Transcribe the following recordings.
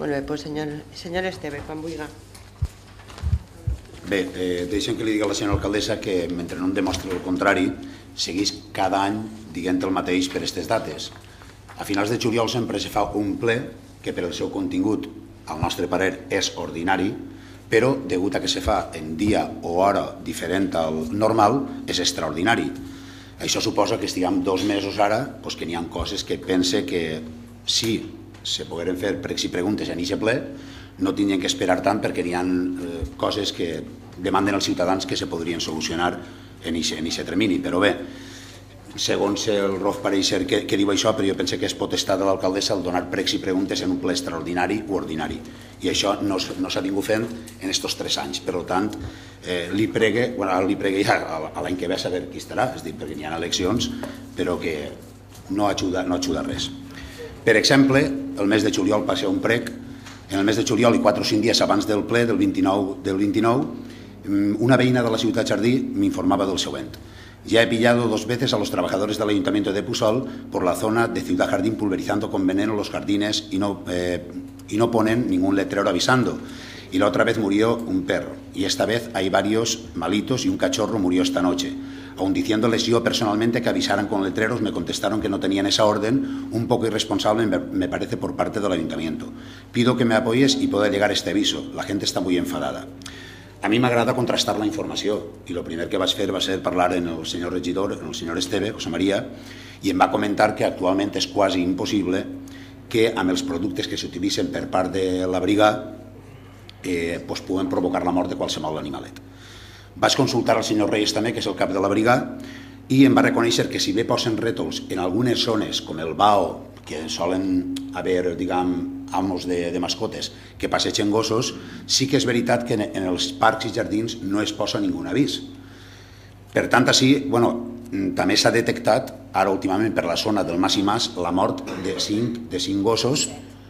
Molt bé, doncs senyor Esteve, quan vulgui. Bé, deixem que li digui a la senyora alcaldessa que, mentre no em demostri el contrari, segueix cada any dient el mateix per aquestes dates. A finals de juliol sempre se fa un ple que per el seu contingut, al nostre parer, és ordinari, però, degut a que se fa en dia o hora diferent al normal, és extraordinari. Això suposa que estiguem 2 mesos ara, doncs que n'hi ha coses que pense que si se pogueren fer pregs i preguntes en aquest ple, no tindrien que esperar tant perquè n'hi ha coses que demanden als ciutadans que se podrien solucionar en aquest termini. Però bé, segons el Rof Pareixer que diu això, però jo penso que és potestat de l'alcaldessa el donar pregs i preguntes en un ple extraordinari o ordinari. I això no s'ha tingut fent en aquests 3 anys. Per tant, li pregue ja a l'any que ve a saber qui estarà, és a dir, perquè n'hi ha eleccions, però que no ajuda res. Per exemple, el mes de juliol va ser un prec. En el mes de juliol i 4 o 5 dies abans del ple del 29, una veïna de la ciutat Jardí m'informava del següent. Ya he pillado 2 veces a los trabajadores del Ayuntamiento de Pusol por la zona de Ciudad Jardín pulverizando con veneno los jardines y no ponen ningún letrero avisando. Y la otra vez murió un perro. Y esta vez hay varios malitos y un cachorro murió esta noche. Aun diciéndoles yo personalmente que avisaran con letreros, me contestaron que no tenían esa orden, un poco irresponsable me parece por parte del Ayuntamiento. Pido que me apoyes y pueda llegar este aviso. La gente está muy enfadada. A mi m'agrada contrastar la informació i el primer que vaig fer va ser parlar amb el senyor regidor, amb el senyor Esteve, José María, i em va comentar que actualment és quasi impossible que amb els productes que s'utilitzen per part de la brigada puguen provocar la mort de qualsevol animalet. Vaig consultar al senyor Reyes també, que és el cap de la brigada, i em va reconèixer que si bé posen rètols en algunes zones com el BAO, que solen haver, diguem, amos de mascotes que passegen gossos, sí que és veritat que en els parcs i jardins no es posa ningú avís. Per tant, així, també s'ha detectat, ara últimament per la zona del Mas i Mas, la mort de 5 gossos,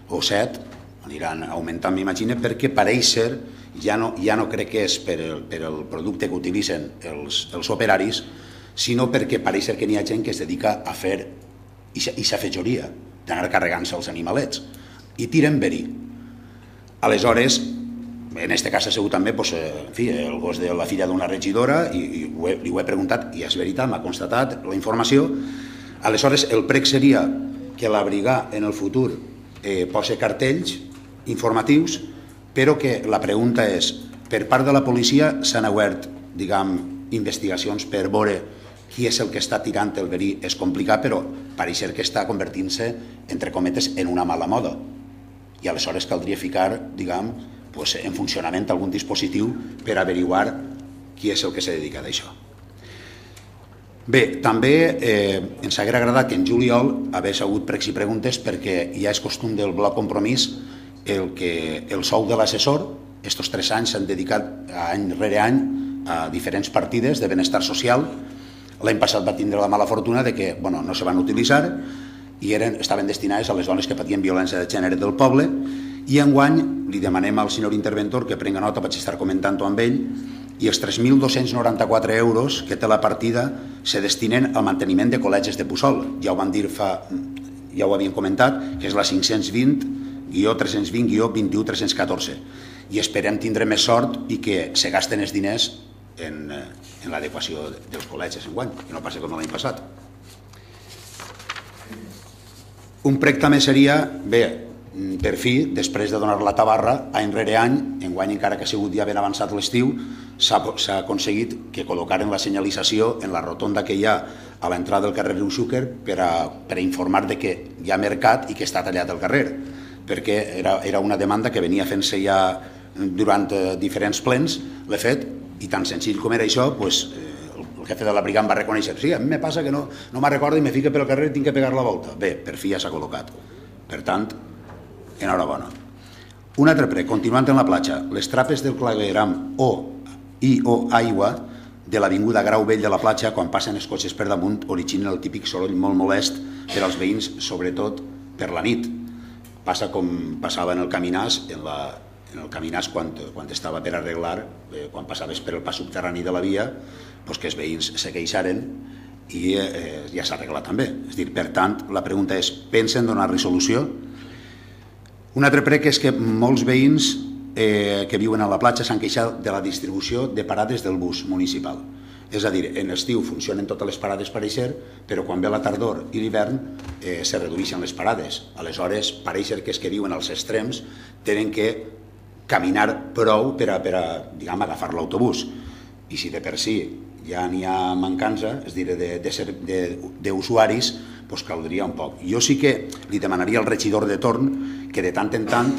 o 7, aniran augmentant, m'imagino, perquè pareix ser, ja no crec que és per el producte que utilitzen els operaris, sinó perquè pareix ser que n'hi ha gent que es dedica a fer aquesta fejoria, d'anar carregant-se els animalets, i tiren verí. Aleshores, en aquest cas ha sigut també el gos de la filla d'una regidora, i li ho he preguntat, i és veritat, m'ha constatat la informació. Aleshores, el prec seria que la brigada en el futur posi cartells informatius, però que la pregunta és, per part de la policia s'han obert, diguem, investigacions per veure qui és el que està tirant el verí. És complicat, però pareix ser que està convertint-se, entre cometes, en una mala moda. I aleshores caldria ficar, diguem, en funcionament algun dispositiu per averiguar qui és el que s'ha dedicat a això. Bé, també ens hauria agradat que en juliol hagués hagut pregs i preguntes, perquè ja és costum del Bloc Compromís el sou de l'assessor. Aquests 3 anys s'han dedicat any rere any a diferents partides de benestar social. L'any passat va tindre la mala fortuna de que no se van utilitzar i estaven destinades a les dones que patien violència de gènere del poble, i enguany li demanem al senyor interventor que prenga nota, vaig estar comentant-ho amb ell, i els 3.294 euros que té la partida se destinen al manteniment de col·legis de Pusol. Ja ho van dir ja ho havien comentat, que és la 520-320-21-314, i esperem tindre més sort i que se gasten els diners en l'adequació dels col·legis enguany, que no passa com l'any passat. Un prec també seria, per fi, després de donar la tabarra, any rere any, enguany encara que ha sigut ja ben avançat l'estiu, s'ha aconseguit que col·locaren la senyalització en la rotonda que hi ha a l'entrada del carrer Riu Xúquer per a informar de que hi ha mercat i que està tallat el carrer, perquè era una demanda que venia fent-se ja durant diferents plens. L'he fet, i tan senzill com era això, el jefe de la brigada em va reconèixer, sí, a mi me passa que no me'n recordo i me fica pel carrer i tinc que pegar la volta. Bé, per fi ja s'ha col·locat. Per tant, enhorabona. Un altre prec, continuant en la platja, les trapes del clavegram o aigua de l'avinguda Grau Vell de la platja, quan passen els cotxes per damunt, originen el típic soroll molt molest per als veïns, sobretot per la nit. Passa com passava en el Caminàs, quan estava per arreglar, quan passaves per el pas subterrani de la via, que els veïns se queixaren i ja s'ha arreglat també. És a dir, per tant, la pregunta és, pensen donar resolució? Un altre prec és que molts veïns que viuen a la platja s'han queixat de la distribució de parades del bus municipal. És a dir, en estiu funcionen totes les parades per eixer, però quan ve la tardor i l'hivern se redueixen les parades. Aleshores, pareix que els que viuen als extrems tenen que caminar prou per a diguem, agafar l'autobús. I si de per si ja n'hi ha mancança, és a dir, d'usuaris, doncs caldria un poc. Jo sí que li demanaria al regidor de torn que de tant en tant,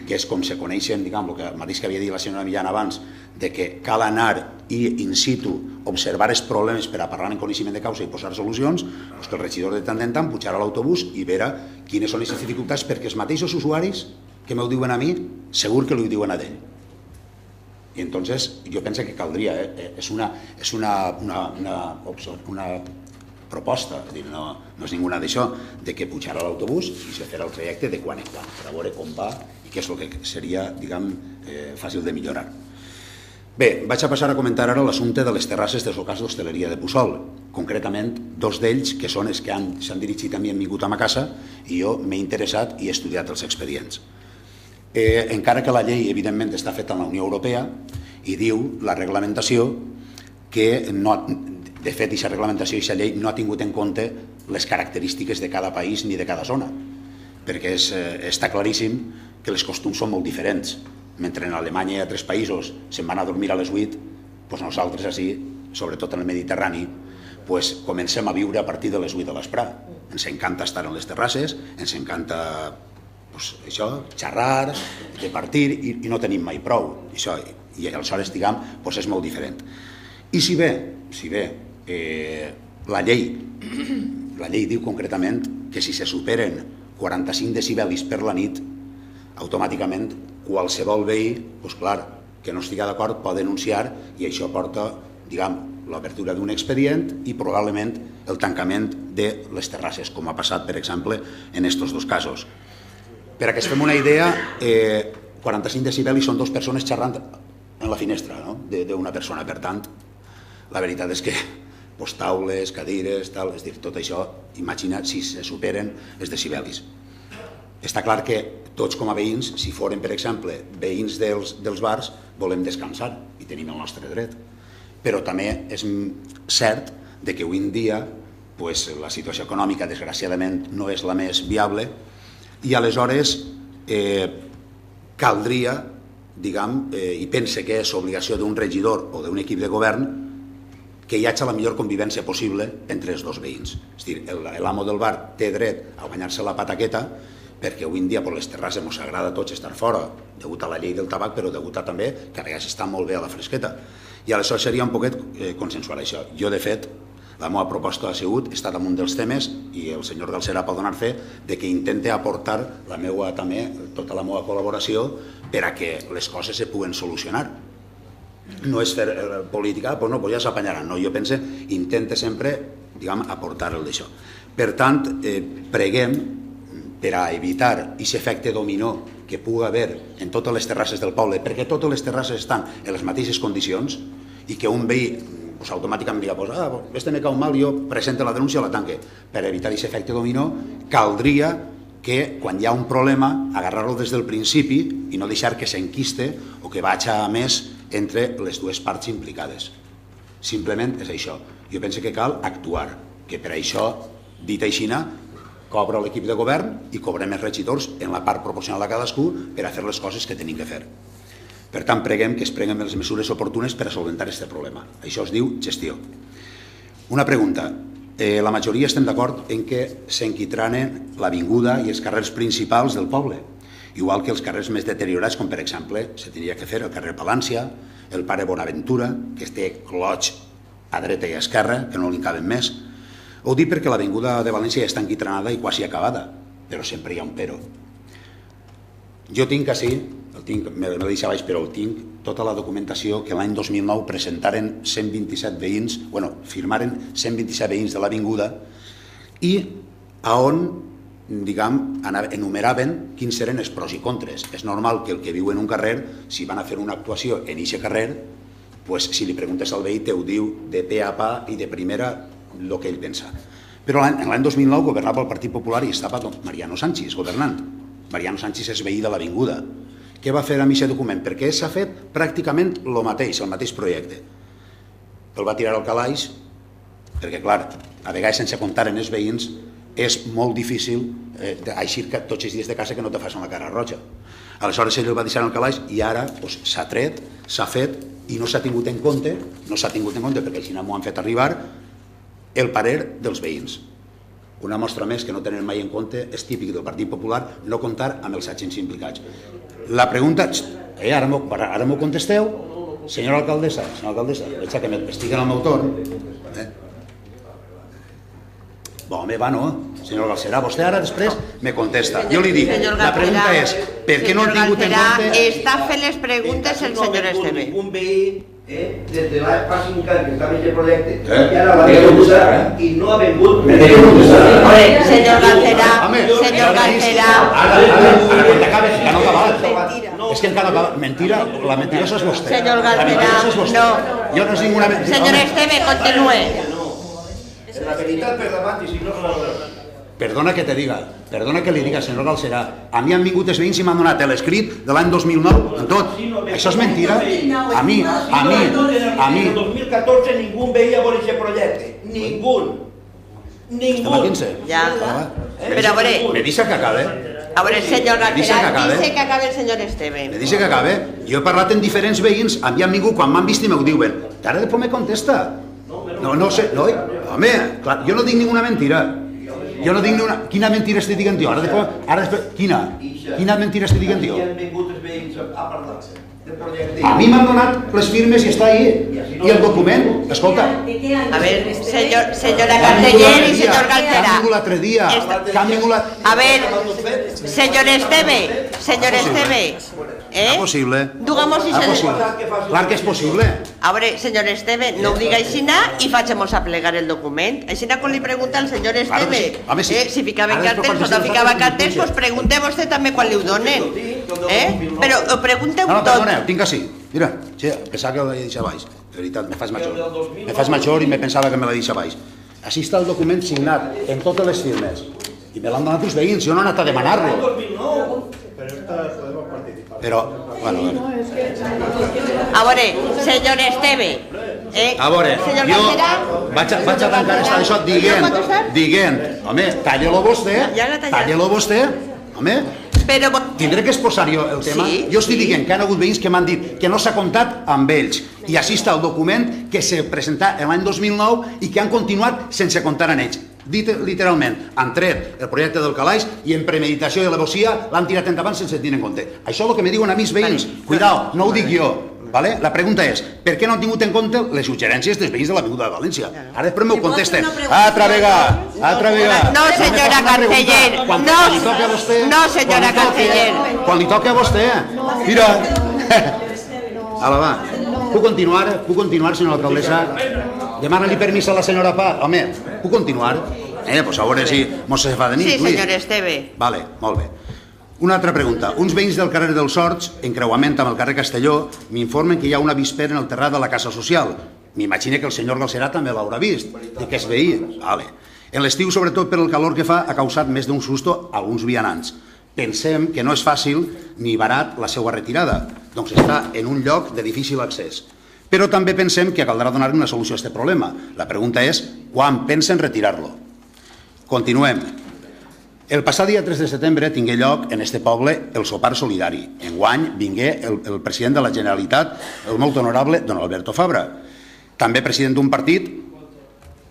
que és com se coneixen, diguem, el mateix que havia dit la senyora Millán abans, de que cal anar i in situ observar els problemes per a parlar en coneixement de causa i posar solucions, doncs que el regidor de tant en tant pujarà a l'autobús i veurà quines són les dificultats, perquè els mateixos usuaris que m'ho diuen a mi, segur que li ho diuen a ell. I entonces jo penso que caldria, és una proposta, no és ninguna d'això, de que pujarà a l'autobús i se farà el trajecte de quan en quan, per a veure com va i què és el que seria, diguem, fàcil de millorar. Bé, vaig a passar a comentar ara l'assumpte de les terrasses dels locals d'hostaleria de Puçol, concretament dos d'ells que són els que s'han dirigit a mi, han vingut a ma casa i jo m'he interessat i he estudiat els expedients. Encara que la llei, evidentment, està feta en la Unió Europea i diu la reglamentació que, de fet, aquesta reglamentació i aquesta llei no ha tingut en compte les característiques de cada país ni de cada zona, perquè està claríssim que els costums són molt diferents. Mentre en Alemanya i altres països se'n van a dormir a les 8, doncs nosaltres així, sobretot en el Mediterrani, comencem a viure a partir de les 8 de l'esprà. Ens encanta estar en les terrasses, ens encanta això, xerrar, departir, i no tenim mai prou. I aleshores, diguem, és molt diferent. I si bé la llei diu concretament que si se superen 45 decibelis per la nit, automàticament qualsevol veí, clar, que no estigui d'acord pot denunciar i això porta, diguem, l'obertura d'un expedient i probablement el tancament de les terrasses, com ha passat, per exemple, en aquests dos casos. Per a que es fem una idea, 45 decibelis són dues persones xerrant en la finestra d'una persona. Per tant, la veritat és que taules, cadires, és dir, tot això, imagina't si se superen els decibelis. Està clar que tots com a veïns, si foren, per exemple, veïns dels bars, volem descansar i tenim el nostre dret. Però també és cert que avui en dia la situació econòmica, desgraciadament, no és la més viable i aleshores caldria, diguem, i pense que és obligació d'un regidor o d'un equip de govern, que hi hagi la millor convivència possible entre els dos veïns. És a dir, l'amo del bar té dret a guanyar-se la pataqueta perquè avui en dia per les terrasses ens agrada a tots estar fora, degut a la llei del tabac, però degut a també que a vegades està molt bé a la fresqueta. I aleshores seria un poquet consensuar això. Jo, de fet, la meva proposta ha sigut, està damunt dels temes, i el senyor Galcerà pot donar fe, de que intente aportar també tota la meva col·laboració per a que les coses se puguen solucionar. No és fer política, doncs no, ja s'apanyaran. No, jo pense, intente sempre, diguem, aportar el d'això. Per tant, preguem per a evitar aquest efecte dominó que pugui haver en totes les terrasses del poble, perquè totes les terrasses estan en les mateixes condicions i que un veí automàticament diga, este me cau mal, jo presento la denúncia o la tanque. Per evitar aquest efecte dominó, caldria que quan hi ha un problema, agarrar-lo des del principi i no deixar que s'enquiste o que vagi a més entre les dues parts implicades. Simplement és això. Jo penso que cal actuar, que per això, dit així, cobra l'equip de govern i cobrem els regidors en la part proporcional a cadascú per a fer les coses que tenim que fer. Per tant, preguem que es prenguem les mesures oportunes per a solventar aquest problema. Això es diu gestió. Una pregunta. La majoria estem d'acord en que s'enquitranen l'avinguda i els carrers principals del poble, igual que els carrers més deteriorats, com per exemple s'hauria que fer el carrer Palància, el Pare Bonaventura, que té clots a dreta i a esquerra, que no li caben més. Ho dic perquè l'avinguda de València ja està enquitranada i quasi acabada, però sempre hi ha un però. Jo tinc així, me l'he deixat baix, però tinc tota la documentació que l'any 2009 presentaren 127 veïns, firmaren 127 veïns de l'avinguda i on, diguem, enumeraven quins eren els pros i contres. És normal que el que viu en un carrer, si van a fer una actuació en aquest carrer, si li preguntes al veí, te ho diu de pe a pa i de primera el que ell pensa. Però l'any 2009 governava el Partit Popular i estava Mariano Sánchez governant. Mariano Sánchez és veí de l'avinguda. Què va fer amb aquest document? Perquè s'ha fet pràcticament el mateix projecte. El va tirar al calaix, perquè, clar, a vegades sense comptar en els veïns és molt difícil eixir tots els dies de casa que no te facin la cara roja. Aleshores ell el va deixar al calaix i ara s'ha tret, s'ha fet i no s'ha tingut en compte, perquè així m'ho han fet arribar, el parer dels veïns. Una mostra més que no tenen mai en compte, és típic del Partit Popular, no comptar amb els agents implicats. La pregunta, ara m'ho contesteu, senyora alcaldessa, veig que m'estiguen al meu torn. Bon, home, va, no? Senyor Galcerà, vostè ara després me contesta. Jo li dic, la pregunta és, per què no han tingut en compte... Està fent les preguntes el senyor Esteve. Un veí, des de l'any fa 5 anys que estava en aquest projecte, i ara l'ha vingut i no ha vingut... Senyor Galcerà, senyor Galcerà... Ara, quan t'acabes, que no ha acabat. És que encara no ha acabat. Mentira, la mentirosa és vostè. Senyor Galcerà, no. Jo no és ninguna mentira. Senyor Esteve, continúe. La veritat per davant i si no... Perdona que te diga, perdona que li diga, senyor Galcerà, a mi han vingut els veïns i m'han donat l'escrit de l'any 2009, en tot. Això és mentira? A mi. En el 2014 ningú veia por aquest projecte. Ningú. Estem a 15? Ja. Però a veure... Me deixa que acabe. A veure, senyor Galcerà, dice que acabe el senyor Esteve. Me deixa que acabe. Jo he parlat amb diferents veïns, a mi han vingut quan m'han vist i m'ho diuen. Ara després me contesta. No sé, no, home, clar, jo no dic ninguna mentira. Jo no dic ninguna... Quina mentira estic dient jo? Ara després, quina mentira estic dient jo? A mi m'han donat les firmes i està ahí. I el document, escolta... A veure, senyora Carceller i senyor Galcerà. Que han vingut l'altre dia. A veure, senyor Esteve, És possible. Digamos si se... Clar que és possible. A veure, senyor Esteve, no ho diga aixina i facemos a plegar el document. Aixina quan li pregunta al senyor Esteve si ficava cartells o no ficava cartells, doncs pregunte vostè també quan li ho donen. Però ho pregunteu tot. No, perdoneu, tinc així. Mira, pensava que l'he deixat baix. De veritat, me fas major i me pensava que me l'he deixat baix. Així està el document signat en totes les firmes. I me l'han donat els veïns, jo no he anat a demanar-lo. Però, bueno... A veure, senyor Esteve... A veure, jo vaig a tancar això dient, home, talla-lo vostè, home, tindré que exposar jo el tema. Jo estic dient que hi ha hagut veïns que m'han dit que no s'ha comptat amb ells, i així està el document que se presentà l'any 2009 i que han continuat sense comptar amb ells. Dit literalment, han tret el projecte del calaix i en premeditació i alevosía l'han tirat endavant sense tenir en compte. Això és el que me diuen a mi els veïns. Cuidao, no ho dic jo. La pregunta és, per què no han tingut en compte les suggerències dels veïns de l'Avinguda de València? Ara després m'ho contesten. Altra vegada. No, senyora Carceller. No, senyora Carceller. Quan li toca a vostè. Mira. Ala, va. Puc continuar, senyora alcaldessa? Demana-li permís a la senyora Paz. Home, puc continuar? Pues a veure si mos se fa de nit. Sí, senyor Esteve. Vale, molt bé. Una altra pregunta. Uns veïns del carrer dels Horts, encreuament amb el carrer Castelló, m'informen que hi ha un avispera en el terrat de la Casa Social. M'imagino que el senyor Galcerà també l'haurà vist, que és veí. Vale. En l'estiu, sobretot per el calor que fa, ha causat més d'un susto a alguns vianants. Pensem que no és fàcil ni barat la seva retirada, doncs està en un lloc de difícil accés. Però també pensem que caldrà donar una solució a aquest problema. La pregunta és, quan pensen retirar-lo? Continuem. El passat dia 3 de setembre tingué lloc en este poble el sopar solidari. Enguany vingué el president de la Generalitat, el molt honorable don Alberto Fabra, també president d'un partit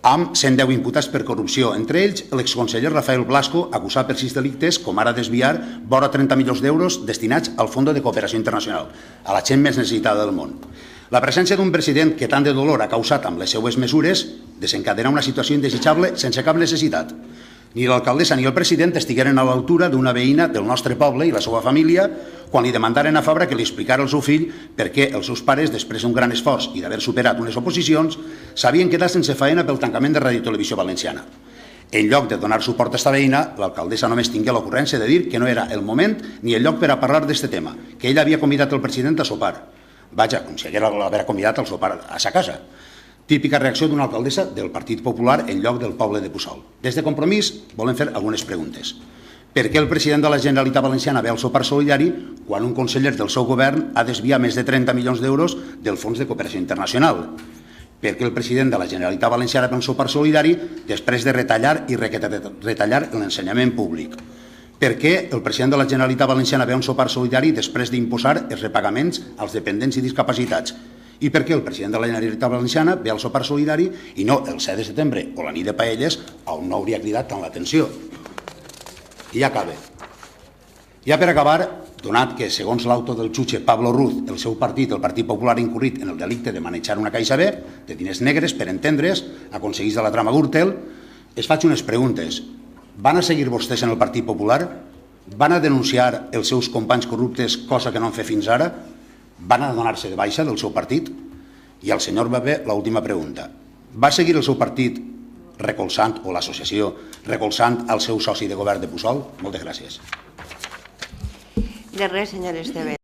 amb 110 imputats per corrupció, entre ells l'exconseller Rafael Blasco, acusat per 6 delictes, com ara desviar vora 30 milions d'euros destinats al Fons de Cooperació Internacional, a la gent més necessitada del món. La presència d'un president que tant de dolor ha causat amb les seues mesures desencadena una situació indesitjable sense cap necessitat. Ni l'alcaldessa ni el president estigueren a l'altura d'una veïna del nostre poble i la seva família quan li demandaren a Fabra que li explicara al seu fill per què els seus pares, després d'un gran esforç i d'haver superat unes oposicions, s'havien quedat sense faena pel tancament de Ràdio Televisió Valenciana. En lloc de donar suport a esta veïna, l'alcaldessa només tingué l'ocurrència de dir que no era el moment ni el lloc per a parlar d'aquest tema, que ell havia convidat el president a sopar. Vaja, com si l'haguera convidat al sopar a sa casa. Típica reacció d'una alcaldessa del Partit Popular en lloc del poble de Puçol. Des de Compromís volem fer algunes preguntes. Per què el president de la Generalitat Valenciana ve al sopar solidari quan un conseller del seu govern ha desviat més de 30 milions d'euros del Fons de Cooperació Internacional? Per què el president de la Generalitat Valenciana ve al sopar solidari després de retallar i retallar l'ensenyament públic? Per què el president de la Generalitat Valenciana ve a un sopar solidari després d'imposar els repagaments als dependents i discapacitats? I per què el president de la Generalitat Valenciana ve al sopar solidari i no el 7 de setembre o la nit de Paelles, on no hauria cridat tant l'atenció? I ja acaba. Ja per acabar, donat que, segons l'auto del jutge Pablo Ruz, el seu partit, el Partit Popular, ha incorrit en el delicte de manejar una caixa B, de diners negres, per entendre's, aconseguits de la trama Gürtel, es faig unes preguntes. Van a seguir vostès en el Partit Popular? Van a denunciar els seus companys corruptes, cosa que no han fet fins ara? Van a donar-se de baixa del seu partit? I al senyor Bebé, l'última pregunta. Va seguir el seu partit recolzant, o l'associació, recolzant el seu soci de govern de Puçol? Moltes gràcies. De res, senyor Esteve.